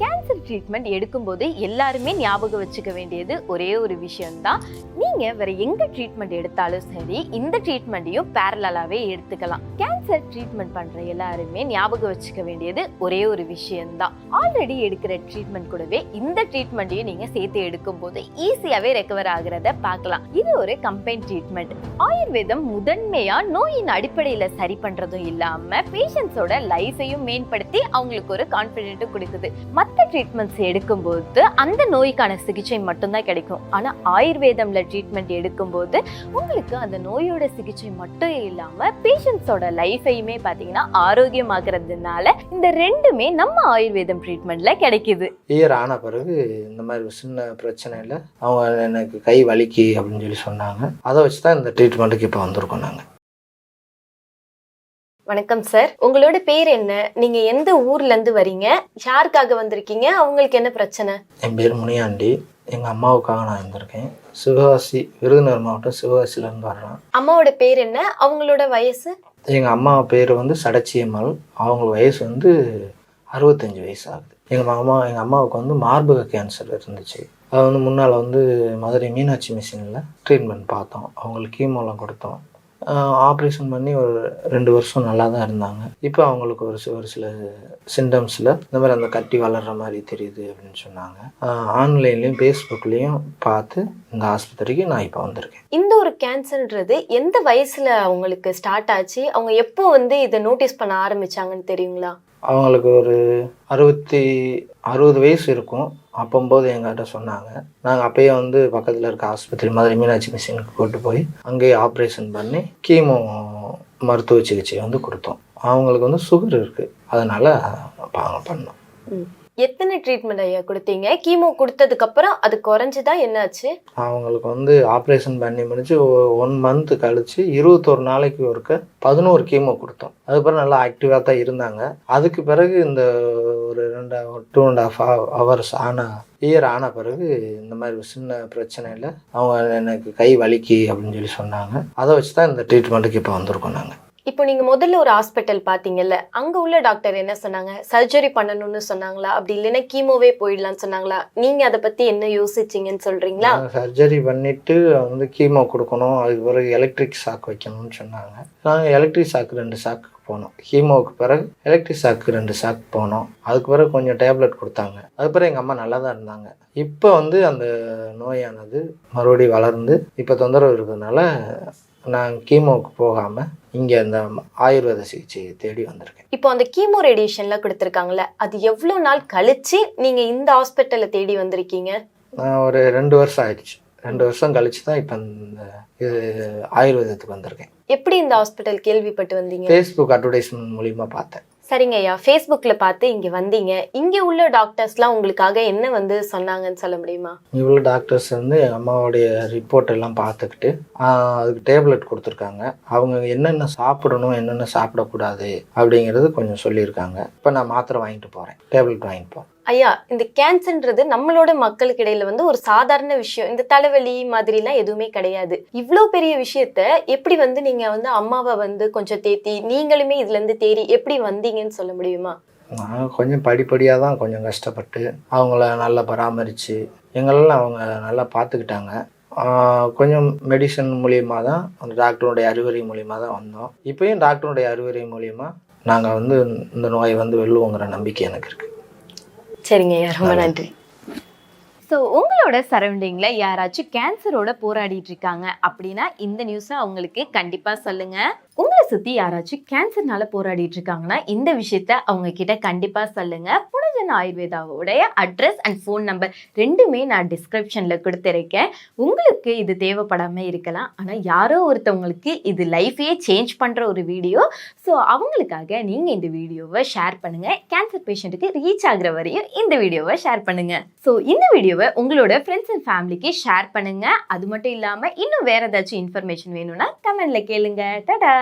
Cancer treatment எடுக்கும்போது எல்லாருமே ஞாபகம் வச்சுக்க வேண்டியது ஒரே ஒரு விஷயம்தான். நீங்க வேற எங்க ட்ரீட்மெண்ட் எடுத்தாலும் சரி, இந்த ட்ரீட்மெண்ட்டையும் பேரலாவே எடுத்துக்கலாம். கேன்சர் ட்ரீட்மெண்ட் பண்ற எல்லாருமே ஞாபகம் வச்சுக்க வேண்டியது ஒரே ஒரு விஷயம்தான். ஆல்ரெடி எடுக்கிற ட்ரீட்மெண்ட் கூடவே இந்த ட்ரீட்மெண்ட்டையும் நீங்க சேர்த்து எடுக்கும் போது ஈஸியாவே ரெக்கவர் ஆகுறத பார்க்கலாம். இது ஒரு கம்பைன் ட்ரீட்மெண்ட். ஆயுர்வேதம் முதன்மையா நோயின் அடிப்படையில சரி பண்றதும் இல்லாம பேஷண்ட்ஸோட லைஃபையும் மேம்படுத்தி அவங்களுக்கு ஒரு கான்பிடென்ட் கொடுக்குது. மற்ற ட்ரீட்மெண்ட்ஸ் எடுக்கும்போது அந்த நோய்க்கான சிகிச்சை மட்டும்தான் கிடைக்கும். ஆனா ஆயுர்வேதம்ல ட்ரீட்மெண்ட் எடுக்கும்போது உங்களுக்கு அந்த நோயோட சிகிச்சை மட்டும் இல்லாம பேஷண்ட்ஸோட லைஃபையுமே பாத்தீங்கன்னா ஆரோக்கியமாக்குறதுனால இந்த ரெண்டுமே நம்ம ஆயுர்வேதம் ட்ரீட்மெண்ட்ல கிடைக்குது. இயர் ஆன பிறகு இந்த மாதிரி சின்ன பிரச்சனையில அவங்க எனக்கு கை வலிக்கு அப்படின்னு சொல்லி சொன்னாங்க. அதை வச்சுதான் இந்த ட்ரீட்மெண்ட்டுக்கு இப்போ வந்திருக்கோம் நாங்க. வணக்கம் சார், உங்களோட பேர் என்ன? நீங்க எந்த ஊர்ல இருந்து வரீங்க? யாருக்காக வந்திருக்கீங்க? அவங்களுக்கு என்ன பிரச்சனை? என் பேர் முனியாண்டி. எங்க அம்மாவுக்காக நான் வந்திருக்கேன். சிவகாசி, விருதுநகர் மாவட்டம் சிவகாசில இருந்து வர்றேன். அம்மாவோட பேர் என்ன? அவங்களோட வயசு? எங்க அம்மா பேர் சடச்சியம்மாள். அவங்க வயசு 65 வயசு ஆகுது. எங்க அம்மாவுக்கு மார்பக கேன்சர் இருந்துச்சு. அது முன்னால் மதுரை மீனாட்சி மிஷினில் ட்ரீட்மெண்ட் பார்த்தோம். அவங்களுக்கு கீமோலாம் கொடுத்தோம். ஆப்ரேஷன் பண்ணி ஒரு 2 வருஷம் நல்லா தான் இருந்தாங்க. இப்போ அவங்களுக்கு ஒரு சில சிம்டம்ஸில் இந்த மாதிரி அந்த கட்டி வளர்கிற மாதிரி தெரியுது அப்படின்னு சொன்னாங்க. ஆன்லைன்லேயும் ஃபேஸ்புக்லேயும் பார்த்து இந்த ஆஸ்பத்திரிக்கு நான் இப்போ வந்திருக்கேன். இந்த ஒரு கேன்சர்ன்றது எந்த வயசில் அவங்களுக்கு ஸ்டார்ட் ஆச்சு? அவங்க எப்போ இதை நோட்டீஸ் பண்ண ஆரம்பிச்சாங்கன்னு தெரியுங்களா? அவங்களுக்கு ஒரு 60 வயசு இருக்கும். அப்போம்போது எங்கிட்ட சொன்னாங்க. நாங்கள் அப்பயே பக்கத்தில் இருக்க ஆஸ்பத்திரி மதுரை மீனாட்சி மிஷினுக்கு கூட்டு போய் அங்கேயே ஆப்ரேஷன் பண்ணி கீமோ மருத்துவ சிகிச்சை கொடுத்தோம். அவங்களுக்கு சுகர் இருக்குது, அதனால் பண்ணோம். எத்தனை ட்ரீட்மெண்ட் ஐயா கொடுத்தீங்க? கீமோ கொடுத்ததுக்கு அப்புறம் அது குறைஞ்சுதான் என்னாச்சு? அவங்களுக்கு ஆப்ரேஷன் பண்ணி முடிச்சு 1 மந்த் கழிச்சு 21 நாளைக்கு ஒருக்க 11 கீமோ கொடுத்தோம். அதுக்கப்புறம் நல்லா ஆக்டிவாக தான் இருந்தாங்க. அதுக்கு பிறகு இந்த ஒரு 2.5 hours இயர் ஆன பிறகு இந்த மாதிரி சின்ன பிரச்சனையில் அவங்க எனக்கு கை வலிக்கு அப்படின்னு சொல்லி சொன்னாங்க. அதை வச்சு தான் இந்த ட்ரீட்மெண்ட்டுக்கு இப்போ வந்திருக்கோம் நாங்கள். இப்போ நீங்க முதல்ல ஒரு ஹாஸ்பிட்டல் பாத்தீங்கல்ல, அங்க உள்ள டாக்டர் என்ன சொன்னாங்க? சர்ஜரி பண்ணணும்னு சொன்னாங்களா, அப்படி இல்லைன்னா கீமோவே போயிடலாம்னு சொன்னாங்களா? நீங்க அதை பத்தி என்ன யோசிச்சீங்கன்னு சொல்றீங்களா? சர்ஜரி பண்ணிட்டு கீமோ கொடுக்கணும், அதுக்கு பிறகு எலக்ட்ரிக் ஷாக் வைக்கணும்னு சொன்னாங்க. நாங்கள் எலக்ட்ரிக் ஷாக் 2 ஷாக்கு போனோம். கீமோவுக்கு பிறகு எலக்ட்ரிக் ஷாக்கு 2 ஷாக் போனோம். அதுக்கு பிறகு கொஞ்சம் டேப்லெட் கொடுத்தாங்க. அதுக்கு பிறகு எங்கள் அம்மா நல்லா தான் இருந்தாங்க. இப்போ அந்த நோயானது மறுபடியும் வளர்ந்து இப்போ தொந்தரவு இருக்கிறதுனால நான் கீமோவுக்கு போகாமல் இங்கே அந்த ஆயுர்வேத சிகிச்சையை தேடி வந்திருக்கேன். இப்போ அந்த கீமோ ரேடியேஷன்லாம் கொடுத்துருக்காங்களே, அது எவ்வளோ நாள் கழிச்சு நீங்கள் இந்த ஹாஸ்பிட்டலை தேடி வந்திருக்கீங்க? நான் ஒரு 2 வருஷம் ஆயிடுச்சு. 2 வருஷம் கழிச்சு தான் இப்போ இது ஆயுர்வேதத்துக்கு வந்திருக்கேன். எப்படி இந்த ஹாஸ்பிட்டல் கேள்விப்பட்டு வந்தீங்க? ஃபேஸ்புக் அட்வர்டைஸ்மெண்ட் மூலியமாக பார்த்தேன். சரிங்க ஐயா, ஃபேஸ்புக்கில் பார்த்து இங்கே வந்தீங்க. இங்கே உள்ள டாக்டர்ஸ்லாம் உங்களுக்காக என்ன சொன்னாங்கன்னு சொல்ல முடியுமா? இங்கே உள்ள டாக்டர்ஸ் எங்கள் அம்மாவுடைய ரிப்போர்ட் எல்லாம் பார்த்துக்கிட்டு அதுக்கு டேப்லெட் கொடுத்துருக்காங்க. அவங்க என்னென்ன சாப்பிடணும், என்னென்ன சாப்பிடக்கூடாது அப்படிங்கிறது கொஞ்சம் சொல்லியிருக்காங்க. இப்போ நான் மாத்திரை வாங்கிட்டு போகிறேன், டேப்லெட் வாங்கிட்டு போகிறேன். ஐயா, இந்த கேன்சர்ன்றது நம்மளோட மக்களுக்கு இடையில ஒரு சாதாரண விஷயம். இந்த தலைவலி மாதிரிலாம் எதுவுமே கிடையாது. இவ்வளோ பெரிய விஷயத்த எப்படி நீங்க அம்மாவை கொஞ்சம் தேத்தி நீங்களுமே இதுல இருந்து தேறி எப்படி வந்தீங்கன்னு சொல்ல முடியுமா? நான் கொஞ்சம் படிப்படியாக தான் கொஞ்சம் கஷ்டப்பட்டு அவங்கள நல்லா பராமரித்து எங்களெல்லாம் அவங்க நல்லா பார்த்துக்கிட்டாங்க. கொஞ்சம் மெடிசன் மூலியமாக தான், அந்த டாக்டருடைய அறிவுரை மூலியமாக தான் வந்தோம். இப்போயும் டாக்டருடைய அறிவுரை மூலியமாக நாங்கள் இந்த நோயை வெல்லுவோங்கிற நம்பிக்கை எனக்கு இருக்குது. சரிங்க ஐயா, ரொம்ப நன்றி. ஸோ உங்களோட சரௌண்டிங்ல யாராச்சும் கேன்சரோட போராடிட்டு இருக்காங்க அப்படின்னா இந்த நியூஸை அவங்களுக்கு கண்டிப்பாக சொல்லுங்க. உங்களை சுற்றி யாராச்சும் கேன்சர்னால போராடிட்டு இருக்காங்கன்னா இந்த விஷயத்த அவங்க கிட்ட கண்டிப்பாக சொல்லுங்க. புனர்ஜன் ஆயுர்வேதாவோடைய அட்ரஸ் அண்ட் ஃபோன் நம்பர் 2மே நான் டிஸ்கிரிப்ஷனில் கொடுத்துருக்கேன். உங்களுக்கு இது தேவைப்படாமல் இருக்கலாம், ஆனால் யாரோ ஒருத்தவங்களுக்கு இது லைஃபையே சேஞ்ச் பண்ணுற ஒரு வீடியோ. ஸோ அவங்களுக்காக நீங்கள் இந்த வீடியோவை ஷேர் பண்ணுங்கள். கேன்சர் பேஷண்ட்டுக்கு ரீச் ஆகுற வரையும் இந்த வீடியோவை ஷேர் பண்ணுங்கள். ஸோ இந்த வீடியோவை உங்களோட ஃப்ரெண்ட்ஸ் அண்ட் ஃபேமிலிக்கு ஷேர் பண்ணுங்கள். அது மட்டும் இல்லாமல் இன்னும் வேறு ஏதாச்சும் இன்ஃபர்மேஷன் வேணும்னா கமெண்ட்ல கேளுங்க. டாடா.